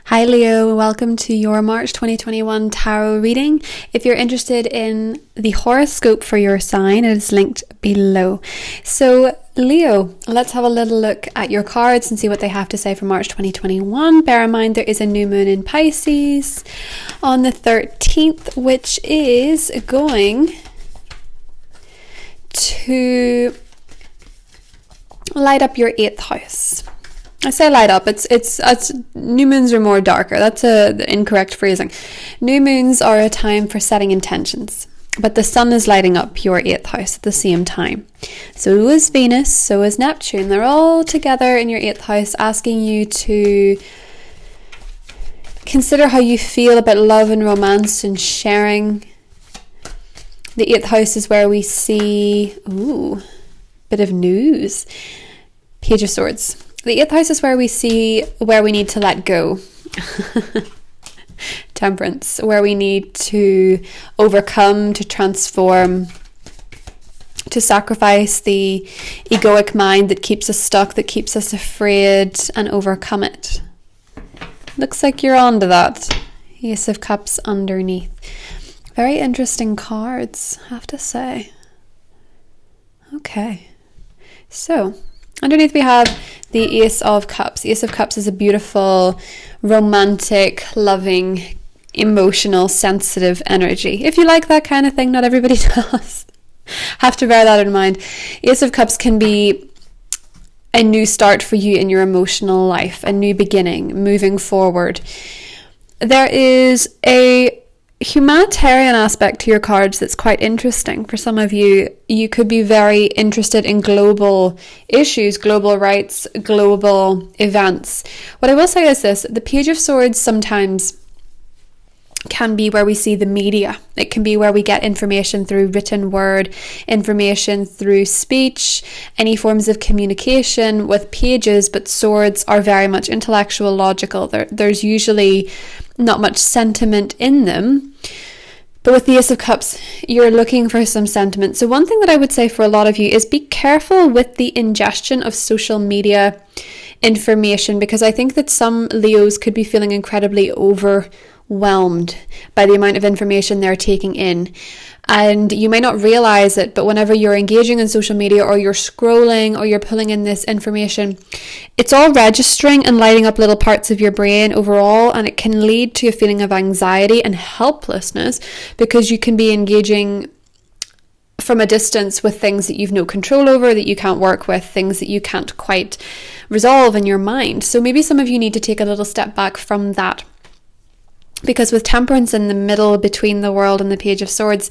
Hi Leo, welcome to your March 2021 tarot reading. If you're interested in the horoscope for your sign, it is linked below. So Leo, let's have a little look at your cards and see what they have to say for March 2021. Bear in mind there is a new moon in Pisces on the 13th, which is going to light up your 8th house. I say light up, it's new moons are more darker. That's the incorrect phrasing. New moons are a time for setting intentions, but the sun is lighting up your 8th house at the same time. So is Venus, so is Neptune. They're all together in your 8th house, asking you to consider how you feel about love and romance and sharing. The 8th house is where we see, bit of news. Page of Swords. The 8th house is where we see where we need to let go. Temperance, where we need to overcome, to transform, to sacrifice the egoic mind that keeps us stuck, that keeps us afraid, and overcome it. Looks like you're on to that. Ace of Cups underneath. Very interesting cards, I have to say. Okay, so underneath we have the Ace of Cups. The Ace of Cups is a beautiful, romantic, loving, emotional, sensitive energy. If you like that kind of thing, not everybody does. Have to bear that in mind. Ace of Cups can be a new start for you in your emotional life, a new beginning, moving forward. There is a humanitarian aspect to your cards that's quite interesting. For some of you, you could be very interested in global issues, global rights, global events. What I will say is this: the Page of Swords sometimes can be where we see the media. It can be where we get information through written word, information through speech, any forms of communication with pages, but swords are very much intellectual, logical. There's usually not much sentiment in them. But with the Ace of Cups, you're looking for some sentiment. So one thing that I would say for a lot of you is be careful with the ingestion of social media information, because I think that some Leos could be feeling incredibly overwhelmed by the amount of information they're taking in. And you may not realize it, but whenever you're engaging in social media or you're scrolling or you're pulling in this information, it's all registering and lighting up little parts of your brain overall, and it can lead to a feeling of anxiety and helplessness because you can be engaging from a distance with things that you've no control over, that you can't work with, things that you can't quite resolve in your mind. So maybe some of you need to take a little step back from that. Because with Temperance in the middle between the World and the Page of Swords,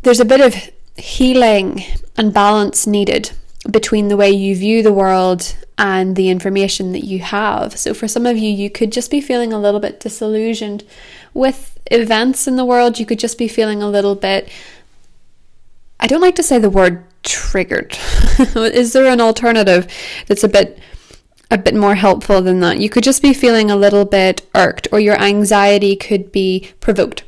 there's a bit of healing and balance needed between the way you view the world and the information that you have. So for some of you, you could just be feeling a little bit disillusioned with events in the world. You could just be feeling a little bit, I don't like to say the word triggered. Is there an alternative that's a bit more helpful than that? You could just be feeling a little bit irked, or your anxiety could be provoked,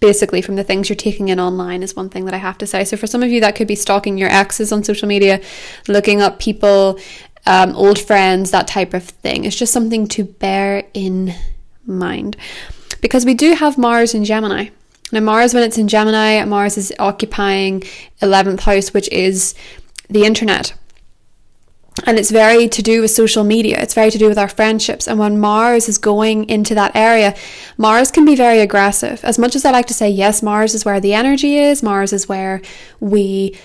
basically, from the things you're taking in online, is one thing that I have to say. So for some of you, that could be stalking your exes on social media, looking up people, old friends, that type of thing. It's just something to bear in mind, because we do have Mars in Gemini. Now Mars, when it's in Gemini, Mars is occupying 11th house, which is the internet. And it's very to do with social media. It's very to do with our friendships. And when Mars is going into that area, Mars can be very aggressive. As much as I like to say, yes, Mars is where the energy is. Mars is where we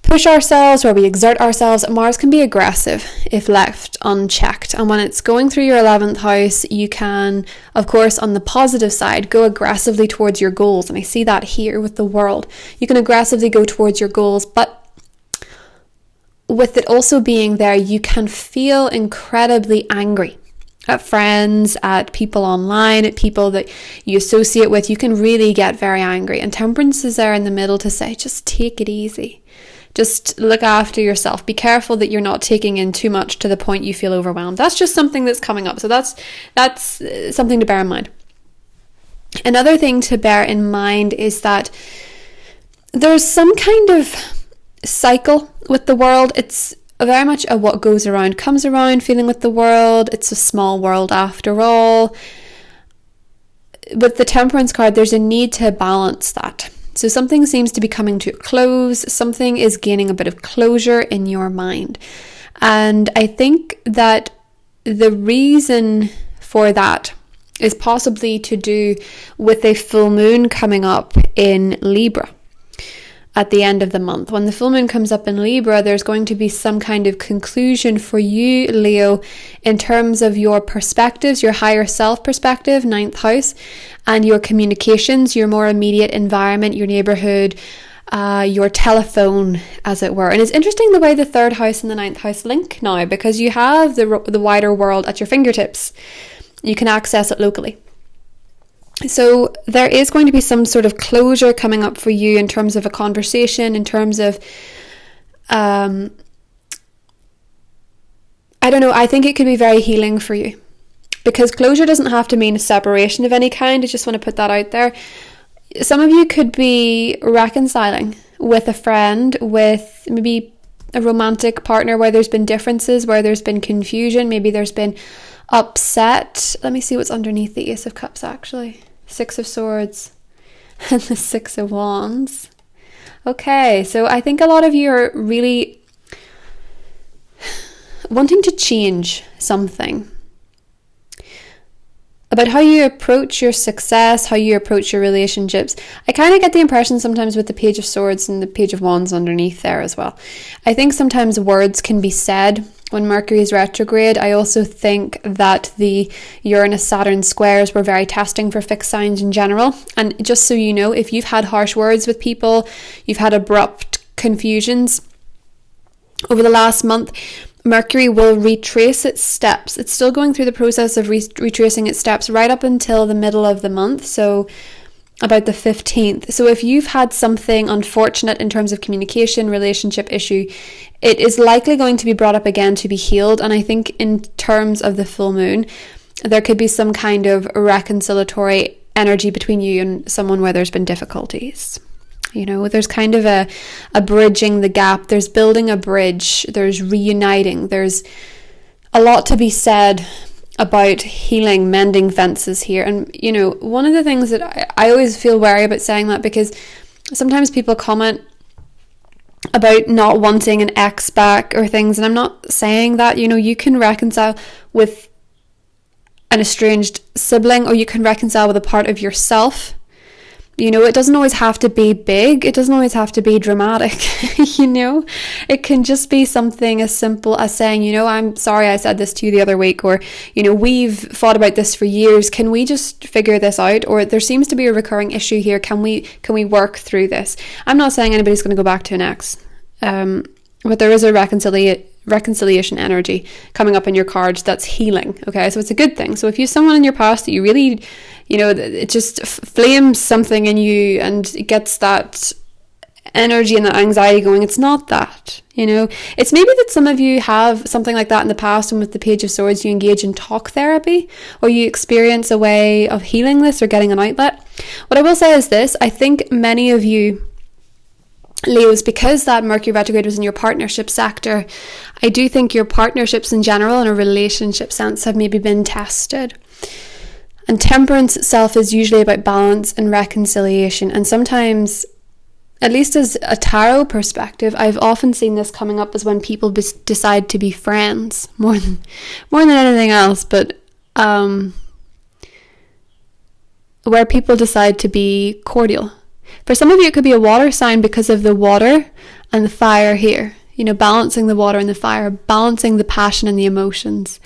push ourselves, where we exert ourselves. Mars can be aggressive if left unchecked. And when it's going through your 11th house, you can, of course, on the positive side, go aggressively towards your goals. And I see that here with the World. You can aggressively go towards your goals, but with it also being there, you can feel incredibly angry at friends, at people online, at people that you associate with. You can really get very angry. And Temperance is there in the middle to say, just take it easy. Just look after yourself. Be careful that you're not taking in too much to the point you feel overwhelmed. That's just something that's coming up. So that's something to bear in mind. Another thing to bear in mind is that there's some kind of cycle with the World. It's very much a what goes around comes around feeling with the world. It's a small world after all. With the Temperance card, there's a need to balance that. So something seems to be coming to a close. Something is gaining a bit of closure in your mind. And I think that the reason for that is possibly to do with a full moon coming up in Libra at the end of the month. When the full moon comes up in Libra, there's going to be some kind of conclusion for you, Leo, in terms of your perspectives, your higher self perspective, 9th house, and your communications, your more immediate environment, your neighborhood, your telephone, as it were. And it's interesting the way the 3rd house and the 9th house link now, because you have the wider world at your fingertips. You can access it locally. So there is going to be some sort of closure coming up for you in terms of a conversation, in terms of, I don't know, I think it could be very healing for you. Because closure doesn't have to mean a separation of any kind. I just want to put that out there. Some of you could be reconciling with a friend, with maybe a romantic partner where there's been differences, where there's been confusion, maybe there's been upset. Let me see what's underneath the Ace of Cups actually. 6 of Swords and the 6 of Wands. Okay, so I think a lot of you are really wanting to change something about how you approach your success, how you approach your relationships. I kind of get the impression sometimes with the Page of Swords and the Page of Wands underneath there as well. I think sometimes words can be said when Mercury is retrograde. I also think that the Uranus-Saturn squares were very testing for fixed signs in general. And just so you know, if you've had harsh words with people, you've had abrupt confusions over the last month, Mercury will retrace its steps. It's still going through the process of retracing its steps right up until the middle of the month, so about the 15th. So if you've had something unfortunate in terms of communication, relationship issue, it is likely going to be brought up again to be healed. And I think in terms of the full moon, there could be some kind of reconciliatory energy between you and someone where there's been difficulties. You know, there's kind of a bridging the gap. There's building a bridge. There's reuniting. There's a lot to be said about healing, mending fences here. And, you know, one of the things that I always feel wary about saying that, because sometimes people comment about not wanting an ex back or things. And I'm not saying that, you know, you can reconcile with an estranged sibling, or you can reconcile with a part of yourself. You know, it doesn't always have to be big. It doesn't always have to be dramatic, you know. It can just be something as simple as saying, you know, I'm sorry I said this to you the other week, or, you know, we've thought about this for years. Can we just figure this out? Or there seems to be a recurring issue here. Can we work through this? I'm not saying anybody's going to go back to an ex, but there is a reconciliation energy coming up in your cards that's healing. Okay, so it's a good thing. So if you have someone in your past that you really, you know, it just flames something in you and it gets that energy and that anxiety going, it's not that, you know. It's maybe that some of you have something like that in the past, and with the Page of Swords you engage in talk therapy, or you experience a way of healing this or getting an outlet. What I will say is this: I think many of you Leos, because that Mercury retrograde was in your partnership sector, I do think your partnerships in general in a relationship sense have maybe been tested. And Temperance itself is usually about balance and reconciliation. And sometimes, at least as a tarot perspective, I've often seen this coming up as when people decide to be friends more than anything else, but where people decide to be cordial. For some of you, it could be a water sign because of the water and the fire here. You know, balancing the water and the fire, balancing the passion and the emotions.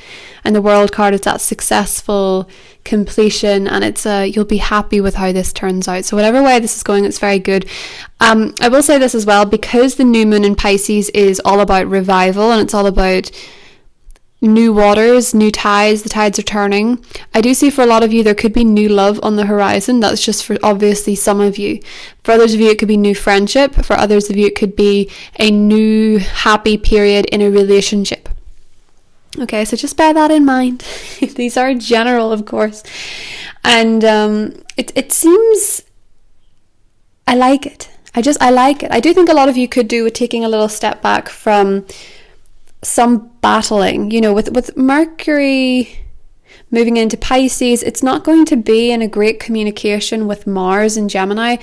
And the World card is that successful completion, and it's you'll be happy with how this turns out. So whatever way this is going, it's very good. I will say this as well, because the new moon in Pisces is all about revival, and it's all about new waters, new tides. The tides are turning. I do see for a lot of you there could be new love on the horizon. That's just for obviously some of you. For others of you it could be new friendship. For others of you it could be a new happy period in a relationship. Okay, so just bear that in mind. These are general, of course. And it seems, I like it. I like it. I do think a lot of you could do with taking a little step back from some battling, with Mercury moving into Pisces. It's not going to be in a great communication with Mars and Gemini,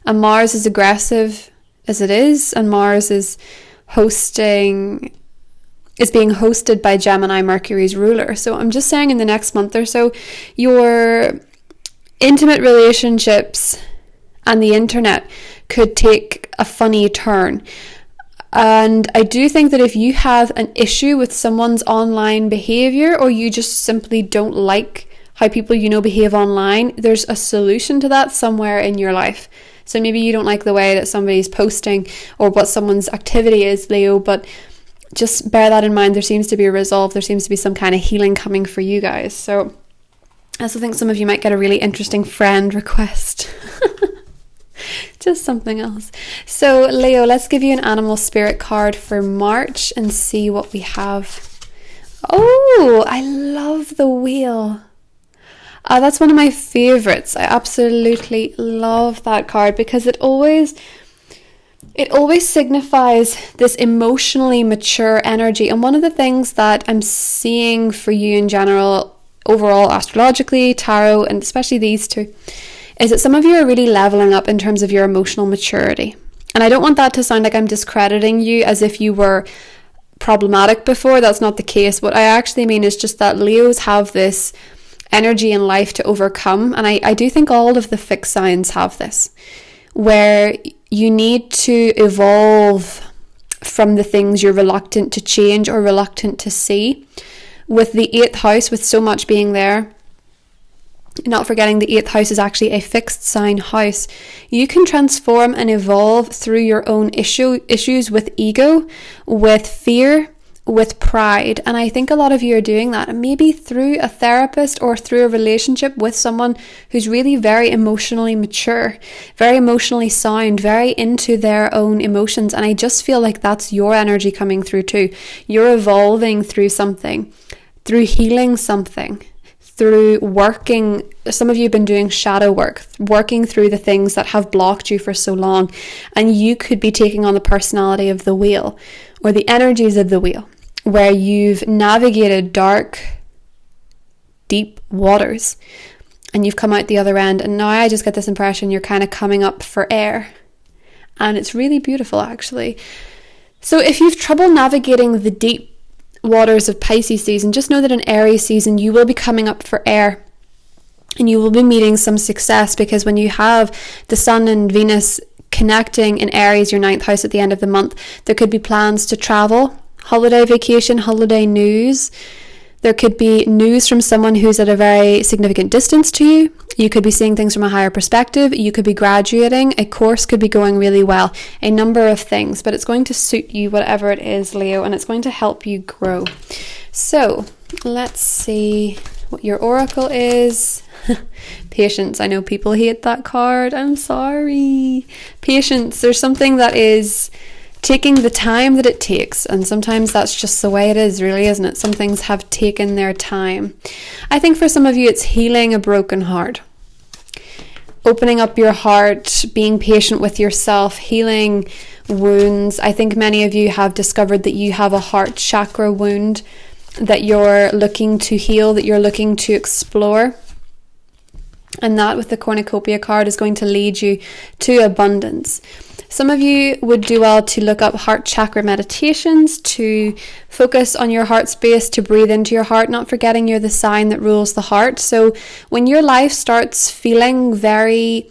and Mars is aggressive as it is, and Mars is being hosted by Gemini, Mercury's ruler. So I'm just saying, in the next month or so, your intimate relationships and the internet could take a funny turn. And I do think that if you have an issue with someone's online behavior, or you just simply don't like how people behave online, there's a solution to that somewhere in your life. So maybe you don't like the way that somebody's posting or what someone's activity is, Leo, but just bear that in mind. There seems to be a resolve. There seems to be some kind of healing coming for you guys. So I also think some of you might get a really interesting friend request. Just something else. So Leo, let's give you an animal spirit card for March and see what we have. Oh, I love the wheel. That's one of my favorites. I absolutely love that card because it always signifies this emotionally mature energy. And one of the things that I'm seeing for you in general, overall, astrologically, tarot, and especially these two, is that some of you are really leveling up in terms of your emotional maturity. And I don't want that to sound like I'm discrediting you as if you were problematic before. That's not the case. What I actually mean is just that Leos have this energy in life to overcome. And I do think all of the fixed signs have this, where you need to evolve from the things you're reluctant to change or reluctant to see. With the 8th house, with so much being there, not forgetting the 8th house is actually a fixed sign house, you can transform and evolve through your own issues with ego, with fear, with pride. And I think a lot of you are doing that, and maybe through a therapist or through a relationship with someone who's really very emotionally mature, very emotionally sound, very into their own emotions. And I just feel like that's your energy coming through too. You're evolving through something, through healing something, through working. Some of you have been doing shadow work, working through the things that have blocked you for so long. And you could be taking on the personality of the wheel, or the energies of the wheel, where you've navigated dark, deep waters and you've come out the other end. And now I just get this impression you're kind of coming up for air. And it's really beautiful, actually. So if you've trouble navigating the deep waters of Pisces season, just know that in Aries season you will be coming up for air, and you will be meeting some success, because when you have the Sun and Venus connecting in Aries, your 9th house, at the end of the month, there could be plans to travel, holiday vacation, holiday news. There could be news from someone who's at a very significant distance to you. You could be seeing things from a higher perspective. You could be graduating. A course could be going really well. A number of things, but it's going to suit you, whatever it is, Leo, and it's going to help you grow. So let's see what your oracle is. Patience. I know people hate that card. I'm sorry. Patience. There's something that is taking the time that it takes, and sometimes that's just the way it is, really, isn't it? Some things have taken their time. I think for some of you it's healing a broken heart, opening up your heart, being patient with yourself, healing wounds. I think many of you have discovered that you have a heart chakra wound that you're looking to heal, that you're looking to explore. And that, with the cornucopia card, is going to lead you to abundance. Some of you would do well to look up heart chakra meditations, to focus on your heart space, to breathe into your heart, not forgetting you're the sign that rules the heart. So when your life starts feeling very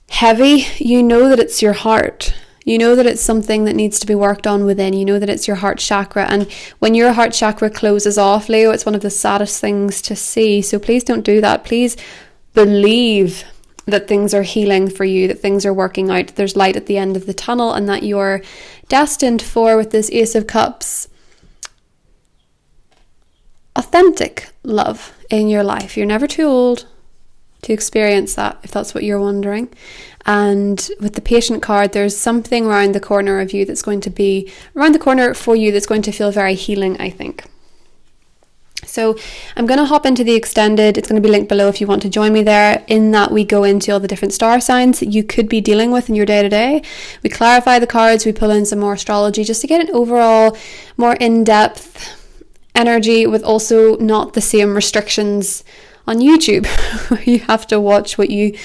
heavy, you know that it's your heart. You know that it's something that needs to be worked on within. You know that it's your heart chakra. And when your heart chakra closes off, Leo, it's one of the saddest things to see. So please don't do that. Please believe that things are healing for you, that things are working out, there's light at the end of the tunnel, and that you're destined for, with this Ace of Cups, authentic love in your life. You're never too old to experience that, if that's what you're wondering. And with the patient card, there's something around the corner of you that's going to be around the corner for you that's going to feel very healing, I think. So I'm going to hop into the extended. It's going to be linked below if you want to join me there. In that, we go into all the different star signs that you could be dealing with in your day-to-day. We clarify the cards, we pull in some more astrology just to get an overall more in-depth energy, with also not the same restrictions on YouTube where you have to watch what you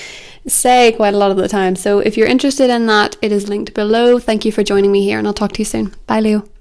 say quite a lot of the time. So if you're interested in that, it is linked below. Thank you for joining me here, and I'll talk to you soon. Bye, Leo.